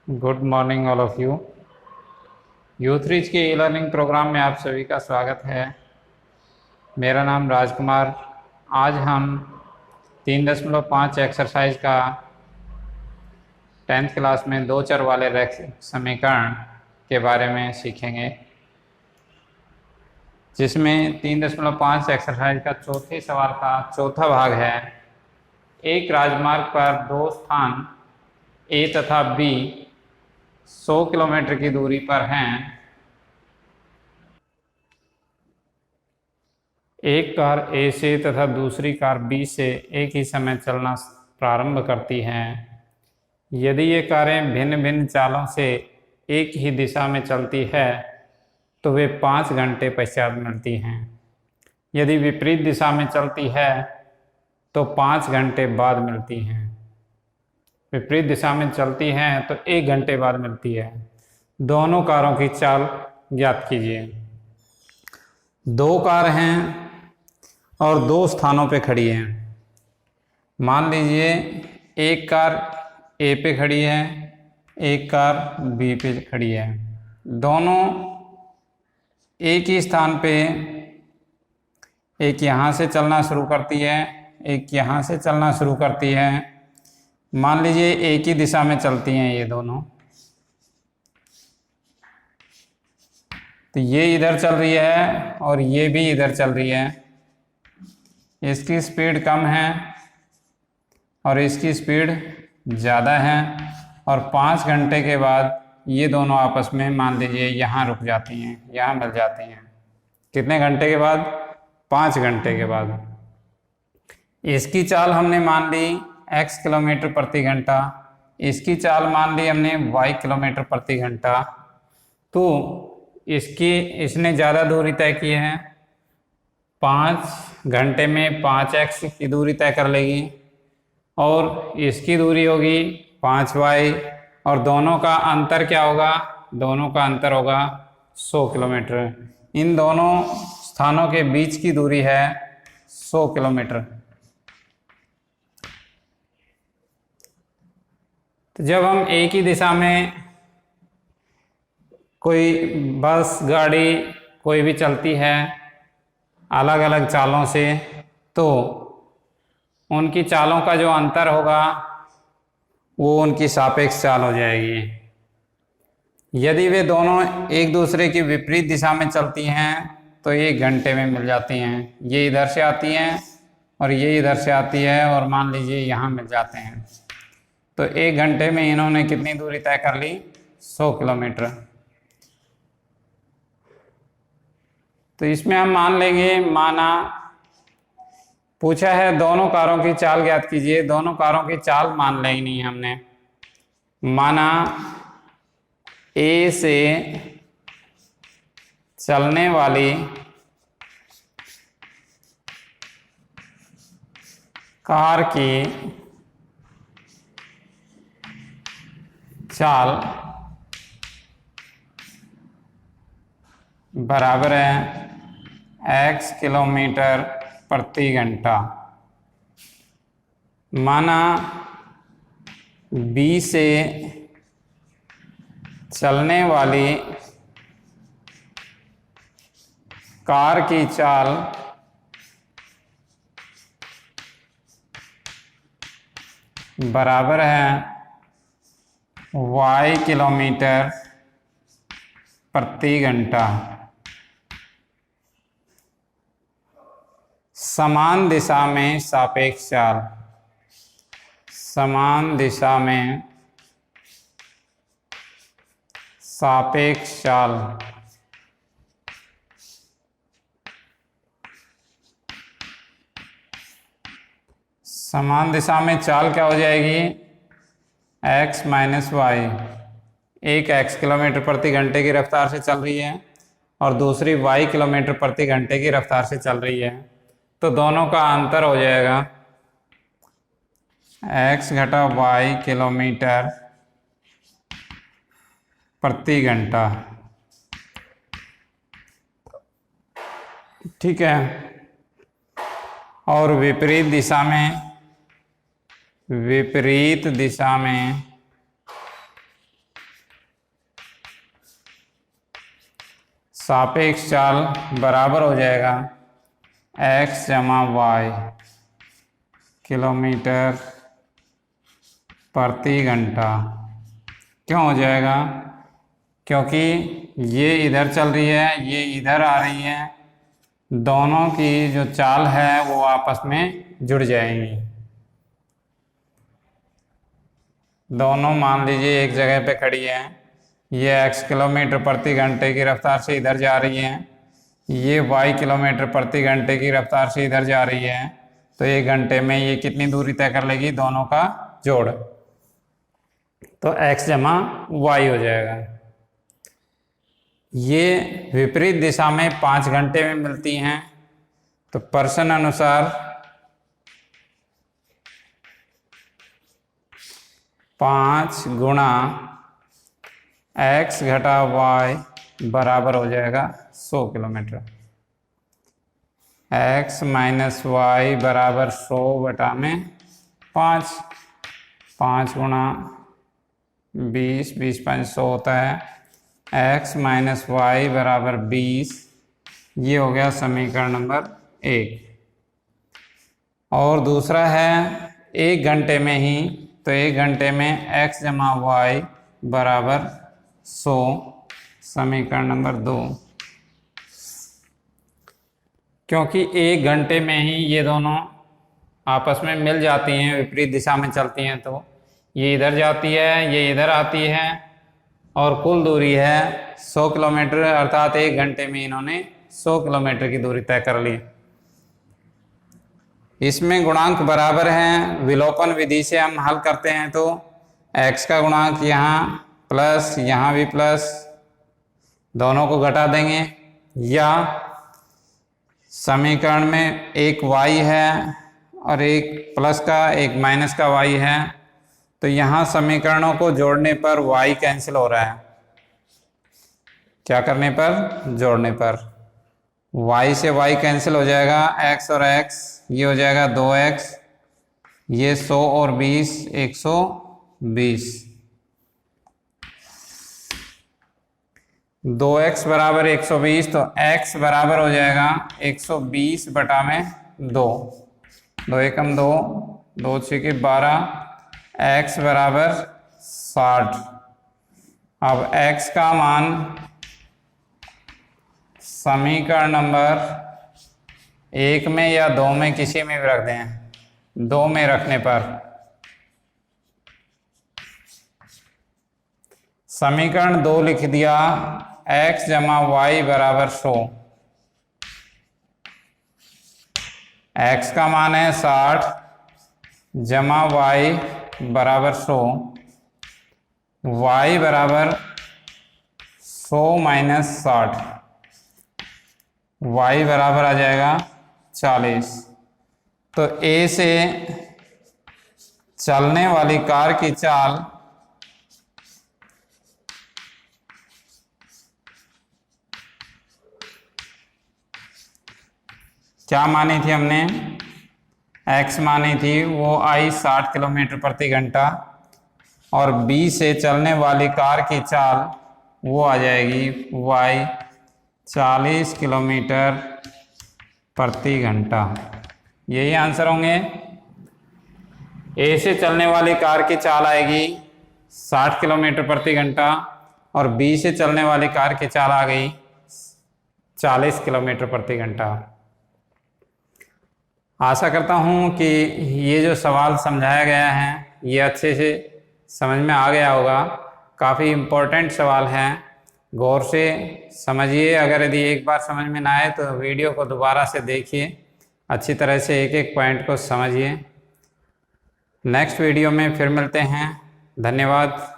Good morning all of you. Youth reach के e learning programme में आप सभी का स्वागत है। मेरा नाम राजकुमार। आज हम 3.5 एक्सरसाइज का 10th क्लास में दो चर वाले रैखिक समीकरण के बारे में सीखेंगे, जिसमें 3.5 एक्सरसाइज का चौथे सवाल का चौथा भाग है। एक राजमार्ग पर दो स्थान ए तथा बी 100 किलोमीटर की दूरी पर हैं। एक कार ए से तथा दूसरी कार बी से एक ही समय चलना प्रारंभ करती हैं। यदि ये कारें भिन्न भिन्न चालों से एक ही दिशा में चलती है तो वे 5 घंटे पश्चात मिलती हैं। यदि विपरीत दिशा में चलती है तो 5 घंटे बाद मिलती हैं। विपरीत दिशा में चलती हैं तो 1 घंटे बाद मिलती है। दोनों कारों की चाल ज्ञात कीजिए। दो कार हैं और दो स्थानों पे खड़ी हैं। मान लीजिए एक कार ए पे खड़ी है, एक कार बी पे खड़ी है। दोनों एक ही स्थान पे, एक यहाँ से चलना शुरू करती है, एक यहाँ से चलना शुरू करती है। मान लीजिए एक ही दिशा में चलती हैं ये दोनों, तो ये इधर चल रही है और ये भी इधर चल रही है। इसकी स्पीड कम है और इसकी स्पीड ज़्यादा है, और 5 घंटे के बाद ये दोनों आपस में मान लीजिए यहाँ रुक जाती हैं, यहाँ मिल जाती हैं। कितने घंटे के बाद? 5 घंटे के बाद। इसकी चाल हमने मान ली x किलोमीटर प्रति घंटा, इसकी चाल मान ली हमने y किलोमीटर प्रति घंटा। तो इसने ज़्यादा दूरी तय की है, 5 घंटे में 5x की दूरी तय कर लेगी, और इसकी दूरी होगी 5y, और दोनों का अंतर क्या होगा? दोनों का अंतर होगा 100 किलोमीटर। इन दोनों स्थानों के बीच की दूरी है 100 किलोमीटर। तो जब हम एक ही दिशा में कोई बस गाड़ी कोई भी चलती है अलग अलग चालों से, तो उनकी चालों का जो अंतर होगा वो उनकी सापेक्ष चाल हो जाएगी। यदि वे दोनों एक दूसरे की विपरीत दिशा में चलती हैं तो 1 घंटे में मिल जाती हैं। ये इधर से आती हैं और ये इधर से आती है, और मान लीजिए यहाँ मिल जाते हैं। तो 1 घंटे में इन्होंने कितनी दूरी तय कर ली? 100 किलोमीटर। तो इसमें हम मान लेंगे, माना पूछा है दोनों कारों की चाल ज्ञात कीजिए। दोनों कारों की चाल मान लेनी है हमने। माना ए से चलने वाली कार की चाल बराबर है x किलोमीटर प्रति घंटा। माना B से चलने वाली कार की चाल बराबर है y किलोमीटर प्रति घंटा। समान दिशा में सापेक्ष चाल, समान दिशा में सापेक्ष चाल। समान दिशा में चाल क्या हो जाएगी? x minus y। एक x किलोमीटर प्रति घंटे की रफ्तार से चल रही है और दूसरी y किलोमीटर प्रति घंटे की रफ्तार से चल रही है, तो दोनों का अंतर हो जाएगा x घटा y किलोमीटर प्रति घंटा। ठीक है। और विपरीत दिशा में सापेक्ष चाल बराबर हो जाएगा x जमा वाई किलोमीटर प्रति घंटा। क्यों हो जाएगा? क्योंकि ये इधर चल रही है, ये इधर आ रही है, दोनों की जो चाल है वो आपस में जुड़ जाएंगी। दोनों मान लीजिए एक जगह पे खड़ी है, ये x किलोमीटर प्रति घंटे की रफ्तार से इधर जा रही है, ये y किलोमीटर प्रति घंटे की रफ्तार से इधर जा रही है, तो 1 घंटे में ये कितनी दूरी तय कर लेगी? दोनों का जोड़, तो x जमा y हो जाएगा। ये विपरीत दिशा में 5 घंटे में मिलती हैं, तो प्रश्न अनुसार 5 गुणा x घटा y बराबर हो जाएगा 100 किलोमीटर। x माइनस वाई बराबर 100 बटा में 5, 5 गुणा 20, 20 5 100 होता है। x माइनस वाई बराबर 20, ये हो गया समीकरण नंबर 1। और दूसरा है 1 घंटे में ही, तो 1 घंटे में x जमा वाई बराबर 100, समीकरण नंबर 2। क्योंकि 1 घंटे में ही ये दोनों आपस में मिल जाती हैं, विपरीत दिशा में चलती हैं, तो ये इधर जाती है, ये इधर आती है, और कुल दूरी है 100 किलोमीटर, अर्थात 1 घंटे में इन्होंने 100 किलोमीटर की दूरी तय कर ली। इसमें गुणांक बराबर हैं, विलोपन विधि से हम हल करते हैं तो x का गुणांक यहाँ प्लस, यहाँ भी प्लस, दोनों को घटा देंगे, या समीकरण में एक y है और एक प्लस का एक माइनस का y है, तो यहाँ समीकरणों को जोड़ने पर y कैंसिल हो रहा है। क्या करने पर? जोड़ने पर y से y कैंसिल हो जाएगा, x और x, ये हो जाएगा 2x, ये 100 और 20 120, 2x बराबर 120, तो x बराबर हो जाएगा 120 बटा में 2, 2 एकम 2, 2 6 12, x बराबर 60। अब x का मान समीकरण नंबर 1 में या 2 में, किसी में भी रख दें। 2 में रखने पर समीकरण 2 लिख दिया, x जमा वाई बराबर 100, x का मान है 60 जमा y बराबर 100, y बराबर 100 माइनस 60, y बराबर आ जाएगा 40। तो A से चलने वाली कार की चाल क्या मानी थी हमने? x मानी थी, वो आई 60 किलोमीटर प्रति घंटा, और B से चलने वाली कार की चाल वो आ जाएगी y 40 किलोमीटर प्रति घंटा। यही आंसर होंगे। A से चलने वाली कार की चाल आएगी 60 किलोमीटर प्रति घंटा, और B से चलने वाली कार की चाल आ गई 40 किलोमीटर प्रति घंटा। आशा करता हूँ कि ये जो सवाल समझाया गया है ये अच्छे से समझ में आ गया होगा। काफ़ी इम्पोर्टेंट सवाल हैं, गौर से समझिए। अगर यदि एक बार समझ में ना आए तो वीडियो को दोबारा से देखिए, अच्छी तरह से एक एक पॉइंट को समझिए। नेक्स्ट वीडियो में फिर मिलते हैं। धन्यवाद।